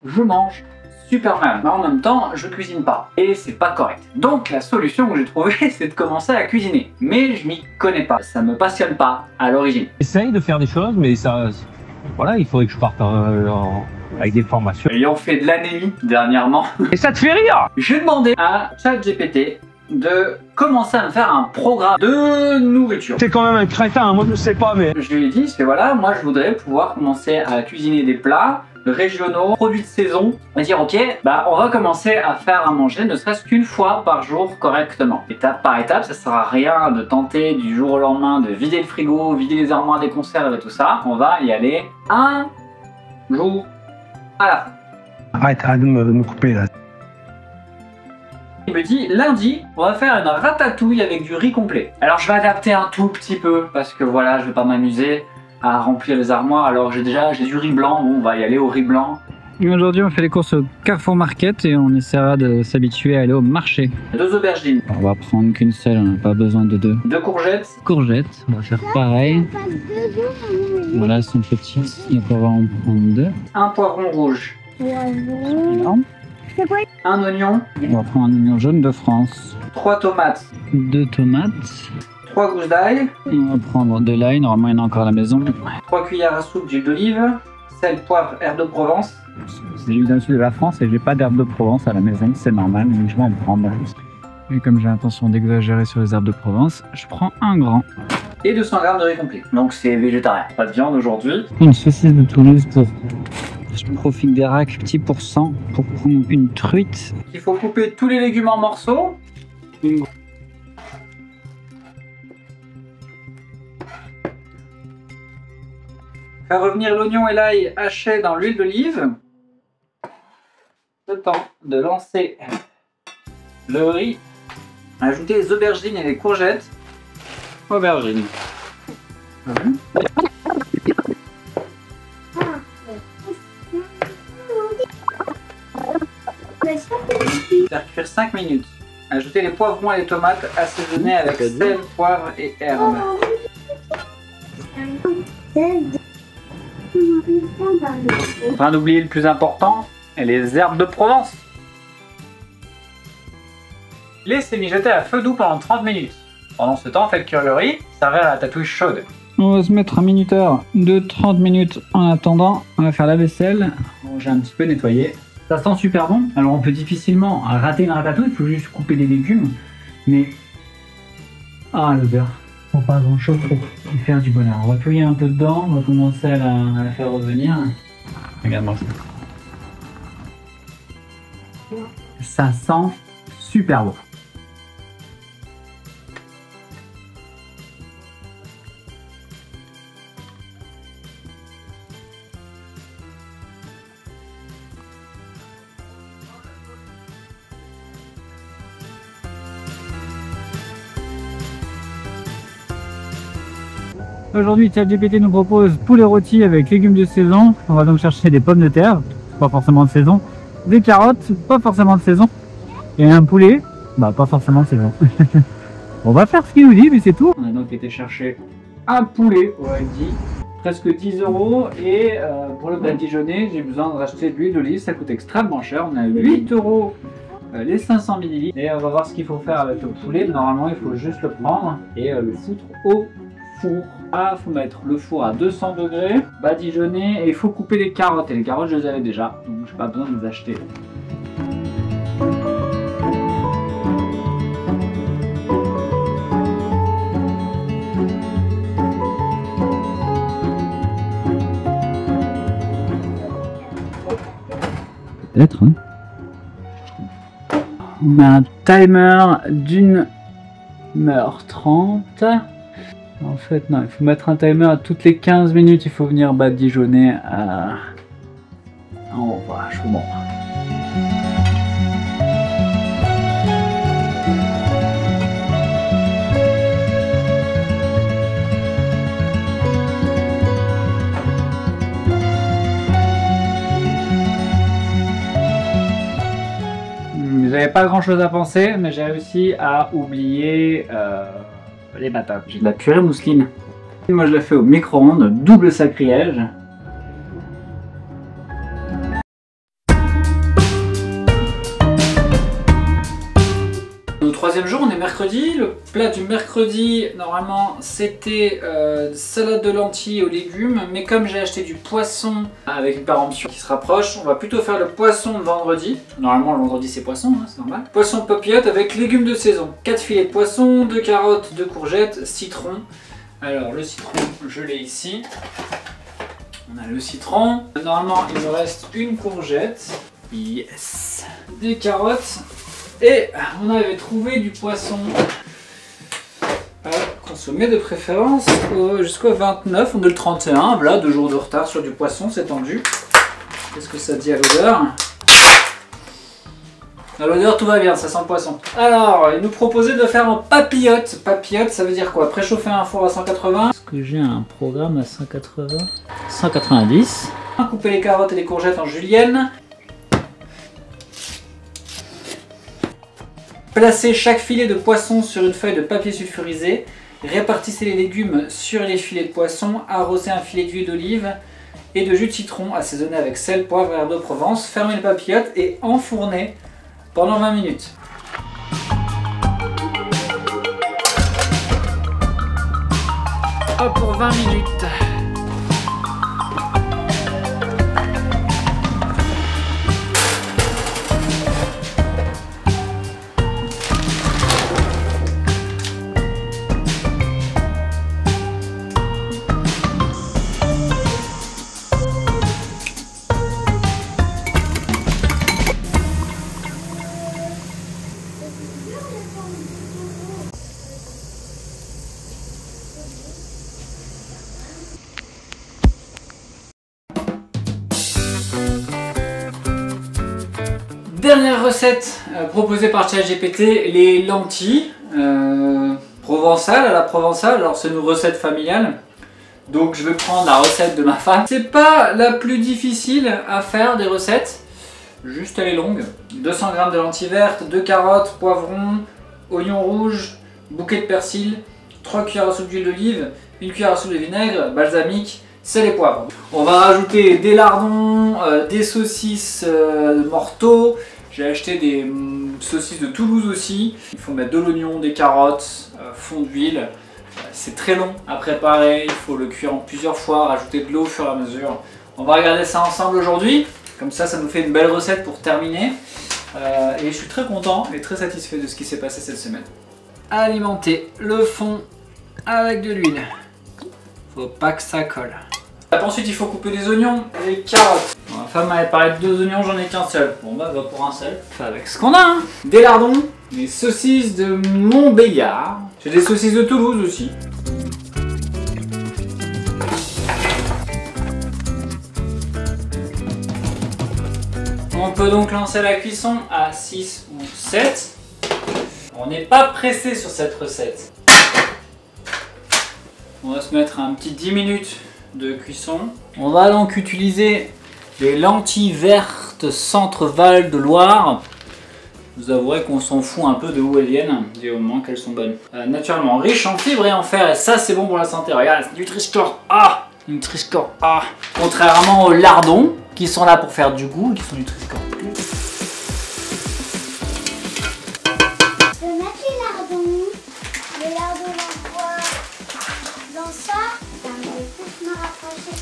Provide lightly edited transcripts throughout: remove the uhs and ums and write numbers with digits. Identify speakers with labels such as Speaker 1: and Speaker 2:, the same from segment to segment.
Speaker 1: je mange super mal, mais en même temps je cuisine pas et c'est pas correct. Donc la solution que j'ai trouvée c'est de commencer à cuisiner, mais je m'y connais pas, ça me passionne pas à l'origine.
Speaker 2: J'essaye de faire des choses, mais ça, voilà, il faudrait que je parte avec des formations.
Speaker 1: Ayant fait de l'anémie dernièrement,
Speaker 2: Et ça te fait rire?
Speaker 1: j'ai demandé à ChatGPT de commencer à me faire un programme de nourriture.
Speaker 2: T'es quand même un crétin, moi je sais pas, mais...
Speaker 1: Je lui ai dit, c'est voilà, moi je voudrais pouvoir commencer à cuisiner des plats régionaux, produits de saison, on va dire ok, bah on va commencer à faire à manger ne serait-ce qu'une fois par jour correctement. Étape par étape, ça sert à rien de tenter du jour au lendemain de vider le frigo, vider les armoires des conserves et tout ça. On va y aller un jour à la fois.
Speaker 2: Arrête de me couper là.
Speaker 1: Il me dit lundi, on va faire une ratatouille avec du riz complet. Alors je vais adapter un tout petit peu parce que voilà, je vais pas m'amuser à remplir les armoires. Alors j'ai du riz blanc, bon, on va y aller au riz blanc.
Speaker 3: Aujourd'hui, on fait les courses au Carrefour Market et on essaiera de s'habituer à aller au marché.
Speaker 1: 2 aubergines.
Speaker 3: On va prendre qu'une seule, on n'a pas besoin de deux.
Speaker 1: 2 courgettes.
Speaker 3: Courgettes, on va faire pareil. Voilà, elles sont petites, donc on va en prendre 2.
Speaker 1: 1 poivron rouge.
Speaker 3: Énorme.
Speaker 1: 1 oignon.
Speaker 3: On va prendre un oignon jaune de France.
Speaker 1: 3 tomates.
Speaker 3: 2 tomates.
Speaker 1: 3 gousses d'ail.
Speaker 3: Et on va prendre de l'ail, normalement il y en a encore à la maison.
Speaker 1: 3 cuillères à soupe d'huile d'olive. Sel, poivre, herbe de Provence.
Speaker 3: C'est l'huile d'un sud de la France et j'ai pas d'herbe de Provence à la maison, c'est normal, donc je vais en prendre. Et comme j'ai l'intention d'exagérer sur les herbes de Provence, je prends un grand.
Speaker 1: Et 200 g de riz complet. Donc c'est végétarien. Pas de viande aujourd'hui.
Speaker 3: Une saucisse de Toulouse pour... Je profite des racks petits pourcents pour prendre une truite.
Speaker 1: Il faut couper tous les légumes en morceaux. Faire revenir l'oignon et l'ail haché dans l'huile d'olive. Le temps de lancer le riz. Ajouter les aubergines et les courgettes. Aubergines. Faire cuire 5 minutes. Ajouter les poivrons et les tomates assaisonnés avec sel, poivre et herbes. En train d'oublier le plus important, les herbes de Provence. Laissez mijoter à feu doux pendant 30 minutes. Pendant ce temps, faites cuire le riz, servez à la ratatouille chaude.
Speaker 3: On va se mettre un minuteur de 30 minutes en attendant. On va faire la vaisselle. Bon, j'ai un petit peu nettoyé. Ça sent super bon. Alors on peut difficilement rater une ratatouille, il faut juste couper des légumes. Mais... ah, l'odeur. Faut pas grand chose pour faire du bonheur. On va touiller un peu dedans, on va commencer à la faire revenir. Regarde-moi ça. Ça sent super bon. Aujourd'hui, ChatGPT nous propose poulet rôti avec légumes de saison. On va donc chercher des pommes de terre, pas forcément de saison, des carottes, pas forcément de saison, et un poulet, bah pas forcément de saison. On va faire ce qu'il nous dit, mais c'est tout. On a donc été chercher un poulet, on va dire, presque 10 €, et pour le petit déjeuner, j'ai besoin de racheter de l'huile d'olive, ça coûte extrêmement cher. On a 8 € les 500 ml, et on va voir ce qu'il faut faire avec le poulet. Normalement, il faut juste le prendre et le foutre au four. Ah, faut mettre le four à 200 degrés, badigeonner, et il faut couper les carottes. Et les carottes, je les avais déjà, donc j'ai pas besoin de les acheter. Peut-être, hein. On met un timer d'1h30. En fait, non, il faut mettre un timer à toutes les 15 minutes, il faut venir badigeonner à... oh, vachement. J'avais pas grand chose à penser, mais j'ai réussi à oublier les patates. J'ai de la purée mousseline. Moi je la fais au micro-ondes, double sacrilège.
Speaker 1: troisième jour, on est mercredi. Le plat du mercredi, normalement, c'était salade de lentilles aux légumes. Mais comme j'ai acheté du poisson avec une péremption qui se rapproche, on va plutôt faire le poisson de vendredi. Normalement, le vendredi, c'est poisson, hein, c'est normal. Poisson papillote avec légumes de saison. 4 filets de poisson, 2 carottes, 2 courgettes, citron. Alors, le citron, je l'ai ici. On a le citron. Normalement, il me reste une courgette. Yes. Des carottes. Et on avait trouvé du poisson à consommer de préférence jusqu'au 29. On est le 31. Voilà, 2 jours de retard sur du poisson, c'est tendu. Qu'est-ce que ça dit à l'odeur? À l'odeur, tout va bien, ça sent le poisson. Alors, il nous proposait de faire en papillote. Papillote, ça veut dire quoi? Préchauffer un four à 180. Est-ce que j'ai un programme à 180? 190. Couper les carottes et les courgettes en julienne. Placez chaque filet de poisson sur une feuille de papier sulfurisé. Répartissez les légumes sur les filets de poisson. Arrosez un filet d'huile d'olive et de jus de citron assaisonné avec sel, poivre et herbes de Provence. Fermez le papillote et enfournez pendant 20 minutes. Hop, pour 20 minutes. Dernière recette proposée par ChatGPT, les lentilles provençales à la provençale. Alors c'est une recette familiale, donc je vais prendre la recette de ma femme. C'est pas la plus difficile à faire des recettes, juste elle est longue. 200 g de lentilles vertes, 2 carottes, poivrons, oignons rouges, bouquet de persil, 3 cuillères à soupe d'huile d'olive, 1 cuillère à soupe de vinaigre, balsamique, sel et poivre. On va rajouter des lardons, des saucisses morteaux. J'ai acheté des saucisses de Toulouse aussi. Il faut mettre de l'oignon, des carottes, fond d'huile. C'est très long à préparer, il faut le cuire en plusieurs fois, rajouter de l'eau au fur et à mesure. On va regarder ça ensemble aujourd'hui. Comme ça nous fait une belle recette pour terminer. Et je suis très content et très satisfait de ce qui s'est passé cette semaine. Alimenter le fond avec de l'huile. Faut pas que ça colle. Ensuite, il faut couper des oignons et des carottes. Bon, ma femme m'avait parlé de 2 oignons, j'en ai qu'un seul. Bon bah, va pour un seul. Enfin, avec ce qu'on a, hein. Des lardons, des saucisses de Montbéliard. J'ai des saucisses de Toulouse aussi. On peut donc lancer la cuisson à 6 ou 7. On n'est pas pressé sur cette recette. On va se mettre un petit 10 minutes de cuisson. On va donc utiliser les lentilles vertes Centre-Val de Loire. Vous avouerez qu'on s'en fout un peu de où elles viennent, du moment qu'elles sont bonnes. Naturellement riches en fibres et en fer, et ça c'est bon pour la santé. Regarde, Nutri-Score A, Nutri-Score A. Contrairement aux lardons, qui sont là pour faire du goût, qui sont Nutri-Score plus.
Speaker 4: Je vais mettre les lardons. Les lardons, on voit dans ça. Je vais plus me rapprocher.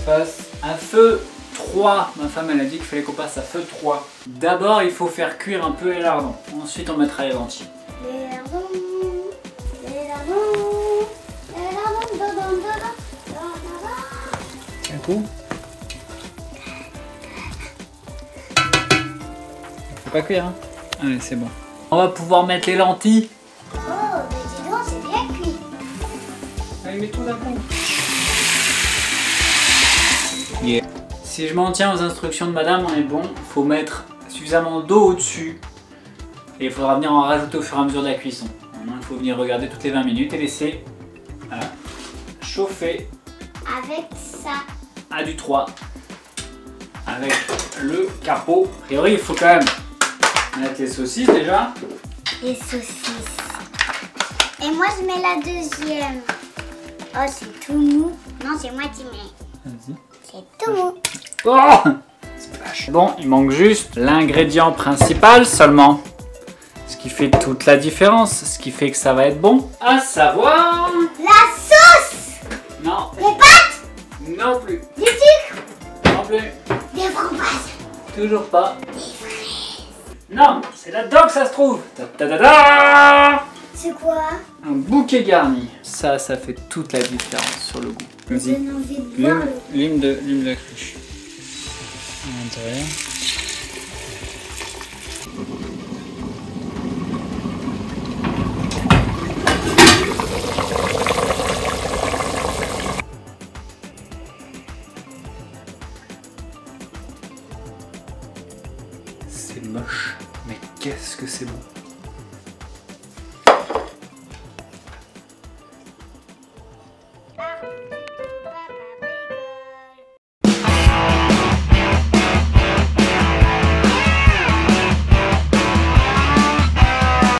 Speaker 1: Passe à feu 3. Ma femme elle a dit qu'il fallait qu'on passe à feu 3. D'abord il faut faire cuire un peu les lardons. Ensuite on mettra les lentilles.
Speaker 4: Les lardons, les lardons, les lardons, dedans.
Speaker 1: Un coup. Faut pas cuire hein. Allez c'est bon. On va pouvoir mettre les lentilles.
Speaker 4: Oh, mais dis donc, c'est bien cuit.
Speaker 1: Allez mets tout d'un coup. Yeah. Si je m'en tiens aux instructions de madame, on est bon. Il faut mettre suffisamment d'eau au-dessus. Et il faudra venir en rajouter au fur et à mesure de la cuisson. Il faut venir regarder toutes les 20 minutes et laisser chauffer
Speaker 4: Avec ça.
Speaker 1: à du 3. Avec le capot. A priori, il faut quand même mettre les saucisses déjà.
Speaker 4: Les saucisses. Et moi, je mets la deuxième. Oh, c'est tout mou. Non, c'est moi qui mets.
Speaker 1: Vas-y.
Speaker 4: C'est tout mou.
Speaker 1: Oh! Splash. crush. Bon, il manque juste l'ingrédient principal seulement. Ce qui fait toute la différence, ce qui fait que ça va être bon. À savoir...
Speaker 4: La sauce.
Speaker 1: Non.
Speaker 4: Les pâtes.
Speaker 1: Non plus.
Speaker 4: Du sucre.
Speaker 1: Non plus.
Speaker 4: Des framboises.
Speaker 1: Toujours pas.
Speaker 4: Des fraises.
Speaker 1: Non, c'est là-dedans que ça se trouve. Ta-ta-ta-ta.
Speaker 4: C'est quoi?
Speaker 1: Un bouquet garni. Ça fait toute la différence sur le goût.
Speaker 4: Ça
Speaker 1: Vas-y.
Speaker 4: donne envie de boire.
Speaker 1: L'huile de cruche. À l'intérieur. C'est moche, mais qu'est-ce que c'est bon.